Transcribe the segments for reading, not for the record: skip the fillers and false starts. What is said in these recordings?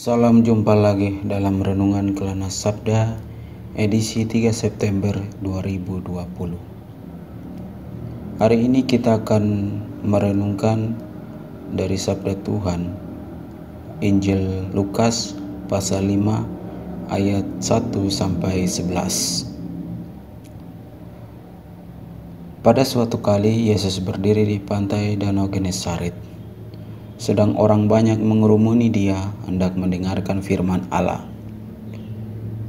Salam jumpa lagi dalam Renungan Kelana Sabda edisi 3 September 2020. Hari ini kita akan merenungkan dari Sabda Tuhan Injil Lukas pasal 5 ayat 1 sampai 11. Pada suatu kali Yesus berdiri di pantai Danau Genesaret. Sedang orang banyak mengerumuni dia hendak mendengarkan firman Allah.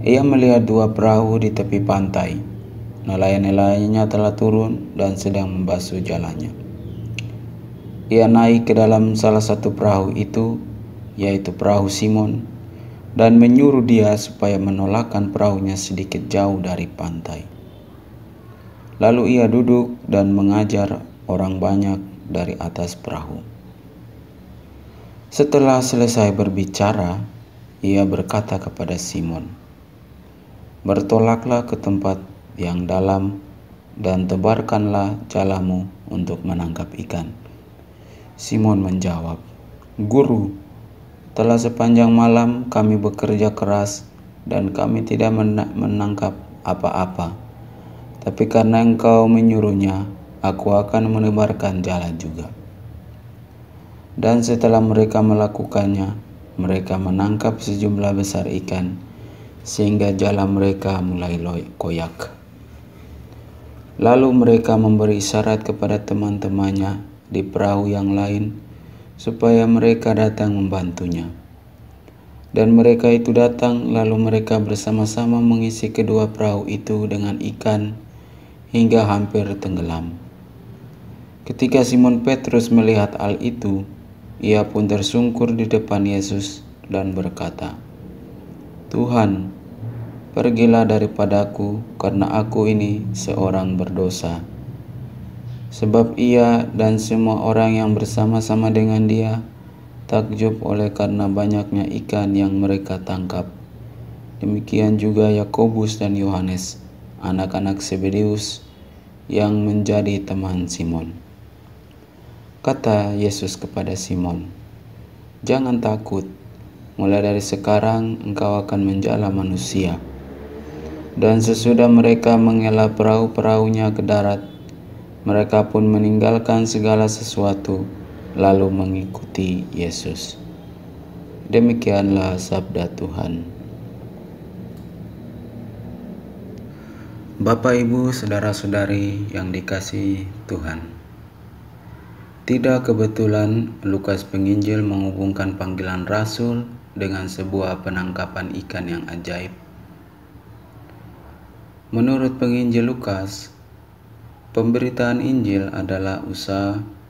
Ia melihat dua perahu di tepi pantai. Nelayan-nelayannya telah turun dan sedang membasuh jalannya. Ia naik ke dalam salah satu perahu itu, yaitu perahu Simon, dan menyuruh dia supaya menolakkan perahunya sedikit jauh dari pantai. Lalu ia duduk dan mengajar orang banyak dari atas perahu. Setelah selesai berbicara, ia berkata kepada Simon, "Bertolaklah ke tempat yang dalam dan tebarkanlah jalamu untuk menangkap ikan." Simon menjawab, "Guru, telah sepanjang malam kami bekerja keras dan kami tidak menangkap apa-apa. Tapi karena Engkau menyuruhnya, aku akan menebarkan jala juga." Dan setelah mereka melakukannya, mereka menangkap sejumlah besar ikan, sehingga jala mereka mulai koyak. Lalu mereka memberi isyarat kepada teman-temannya di perahu yang lain, supaya mereka datang membantunya. Dan mereka itu datang, lalu mereka bersama-sama mengisi kedua perahu itu dengan ikan, hingga hampir tenggelam. Ketika Simon Petrus melihat hal itu, ia pun tersungkur di depan Yesus dan berkata, "Tuhan, pergilah daripadaku, karena aku ini seorang berdosa." Sebab ia dan semua orang yang bersama-sama dengan dia takjub oleh karena banyaknya ikan yang mereka tangkap. Demikian juga Yakobus dan Yohanes, anak-anak Zebedeus, yang menjadi teman Simon. Kata Yesus kepada Simon, "Jangan takut, mulai dari sekarang engkau akan menjala manusia." Dan sesudah mereka menghela perahu-perahunya ke darat, mereka pun meninggalkan segala sesuatu, lalu mengikuti Yesus. Demikianlah sabda Tuhan. Bapak, Ibu, saudara-saudari yang dikasihi Tuhan, tidak kebetulan Lukas Penginjil menghubungkan panggilan Rasul dengan sebuah penangkapan ikan yang ajaib. Menurut penginjil Lukas, pemberitaan Injil adalah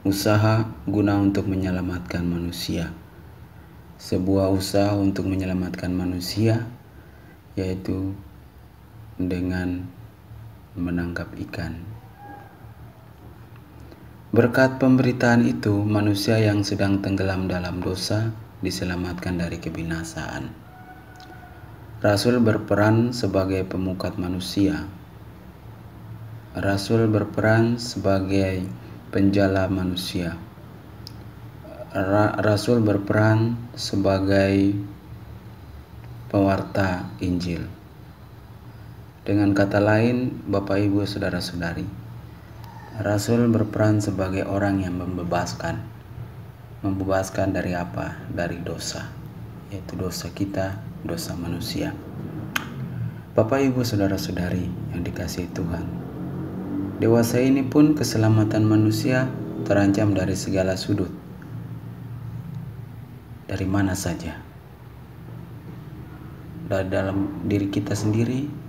usaha guna untuk menyelamatkan manusia. Sebuah usaha untuk menyelamatkan manusia, yaitu dengan menangkap ikan. Berkat pemberitaan itu, manusia yang sedang tenggelam dalam dosa diselamatkan dari kebinasaan. Rasul berperan sebagai pemukat manusia. Rasul berperan sebagai penjala manusia. Rasul berperan sebagai pewarta Injil. Dengan kata lain, Bapak, Ibu, saudara-saudari, Rasul berperan sebagai orang yang membebaskan dari apa? Dari dosa, yaitu dosa kita, dosa manusia. Bapak, Ibu, saudara-saudari yang dikasihi Tuhan, dewasa ini pun keselamatan manusia terancam dari segala sudut. Dari mana saja? Dari dalam diri kita sendiri,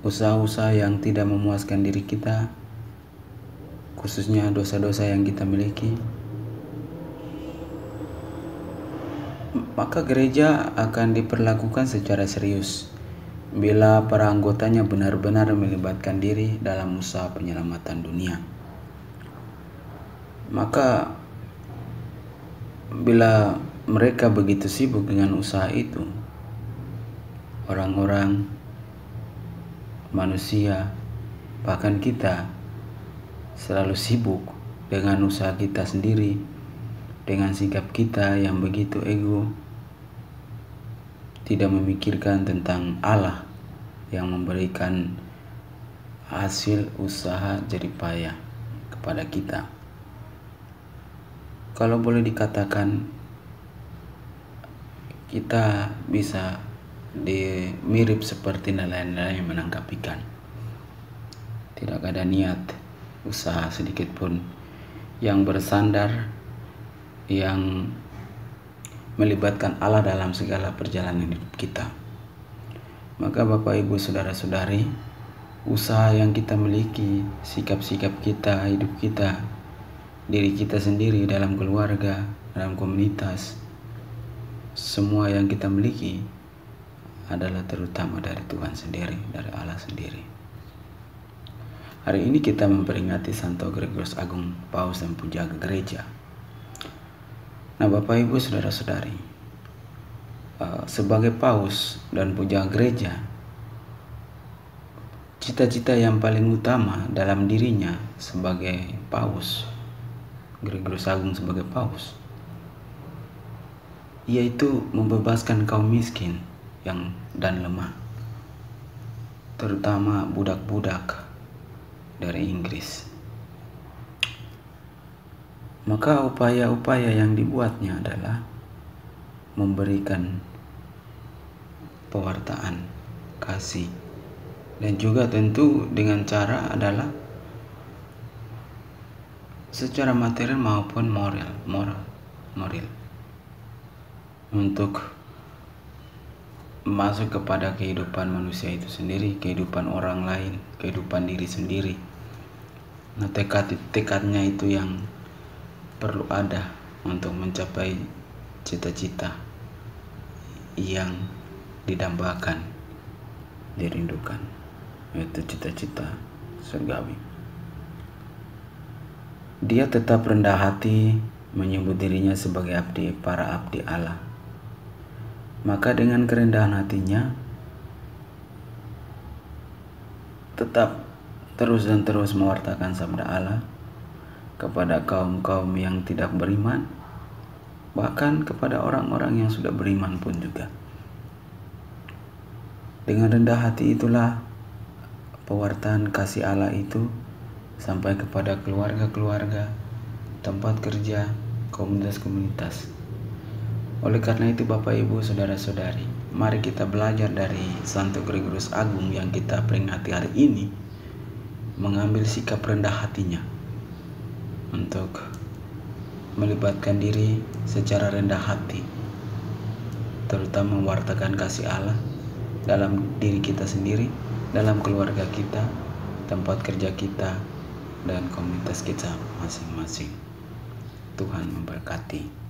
usaha-usaha yang tidak memuaskan diri kita, khususnya dosa-dosa yang kita miliki, maka gereja akan diperlakukan secara serius bila para anggotanya benar-benar melibatkan diri dalam usaha penyelamatan dunia. Maka bila mereka begitu sibuk dengan usaha itu, orang-orang, manusia, bahkan kita selalu sibuk dengan usaha kita sendiri, dengan sikap kita yang begitu ego, tidak memikirkan tentang Allah yang memberikan hasil usaha jerih payah kepada kita. Kalau boleh dikatakan, kita bisa mirip seperti nelayan-nelayan yang menangkap ikan. Tidak ada niat usaha sedikit pun yang bersandar, yang melibatkan Allah dalam segala perjalanan hidup kita. Maka Bapak Ibu Saudara-saudari, usaha yang kita miliki, sikap-sikap kita, hidup kita, diri kita sendiri dalam keluarga, dalam komunitas, semua yang kita miliki adalah terutama dari Tuhan sendiri, dari Allah sendiri. Hari ini kita memperingati Santo Gregorius Agung, Paus dan Penjaga Gereja. Nah, Bapak Ibu Saudara-saudari, sebagai Paus dan Penjaga Gereja, cita-cita yang paling utama dalam dirinya sebagai Paus, Gregorius Agung sebagai Paus, yaitu membebaskan kaum miskin dan lemah, terutama budak-budak dari Inggris. Maka upaya-upaya yang dibuatnya adalah memberikan pewartaan kasih, dan juga tentu dengan cara adalah secara material maupun moral untuk masuk kepada kehidupan manusia itu sendiri, kehidupan orang lain, kehidupan diri sendiri. Nah, tekadnya itu yang perlu ada untuk mencapai cita-cita yang didambakan, dirindukan, yaitu cita-cita surgawi. Dia tetap rendah hati, menyebut dirinya sebagai para abdi Allah. Maka dengan kerendahan hatinya, tetap terus dan terus mewartakan sabda Allah kepada kaum-kaum yang tidak beriman, bahkan kepada orang-orang yang sudah beriman pun juga. Dengan rendah hati itulah pewartaan kasih Allah itu sampai kepada keluarga-keluarga, tempat kerja, komunitas-komunitas. Oleh karena itu Bapak Ibu Saudara-saudari, mari kita belajar dari Santo Gregorius Agung yang kita peringati hari ini, mengambil sikap rendah hatinya untuk melibatkan diri secara rendah hati, terutama mewartakan kasih Allah dalam diri kita sendiri, dalam keluarga kita, tempat kerja kita, dan komunitas kita masing-masing. Tuhan memberkati.